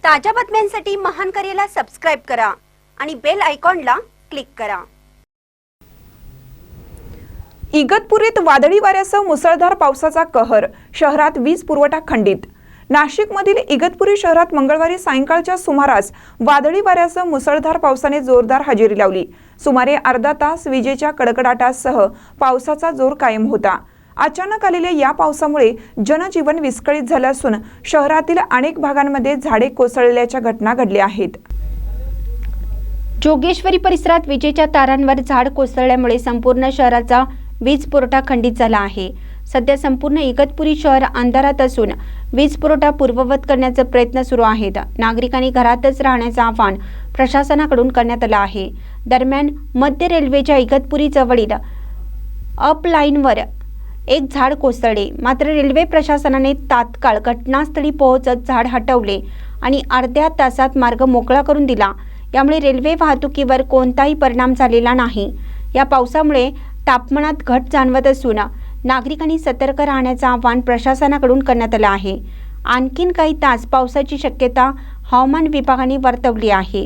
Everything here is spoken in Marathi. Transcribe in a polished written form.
ताज्या बातम्यांसाठी महान करेला सबस्क्राइब करा आणि बेल आयकॉनला क्लिक करा। इगतपुरीत वादळी वाऱ्यासह मुसळधार पावसाचा कहर, शहरात वीज पुरवठा खंडित। नाशिकमधील इगतपुरी शहरात मंगळवारी सायंकाळच्या सुमारास वादळी वाऱ्यासह मुसळधार पावसाने जोरदार हजेरी लावली। सुमारे अर्धा तास विजेच्या कडकडाटासह पावसाचा जोर कायम होता। अचानक आलेल्या या पावसामुळे जनजीवन विस्कळीत झाले असून शहरातील अनेक भागांमध्ये झाडे कोसळल्याच्या घटना घडल्या आहेत। जोगेश्वरी परिसरात विजेच्या तारांवर झाड कोसळल्यामुळे संपूर्ण शहराचा वीज पुरवठा खंडित झाला आहे। सध्या संपूर्ण इगतपुरी शहर अंधारात असून वीज पुरवठा पूर्ववत करण्याचे प्रयत्न सुरू आहेत। नागरिकांनी घरातच राहण्याचे आवाहन प्रशासनाकडून करण्यात आले आहे। दरम्यान मध्य रेल्वेच्या इगतपुरी जवळील अप लाईनवर एक झाड कोसळले, मात्र रेल्वे प्रशासनाने तात्काळ घटनास्थळी पोहोचत झाड हटवले आणि अर्ध्या तासात मार्ग मोकळा करून दिला। यामुळे रेल्वे वाहतुकीवर कोणताही परिणाम झालेला नाही। या पावसामुळे तापमानात घट जाणवत असून नागरिकांनी सतर्क राहण्याचे आवाहन प्रशासनाकडून करण्यात आले आहे। आणखीन काही तास पावसाची शक्यता हवामान विभागाने वर्तवली आहे।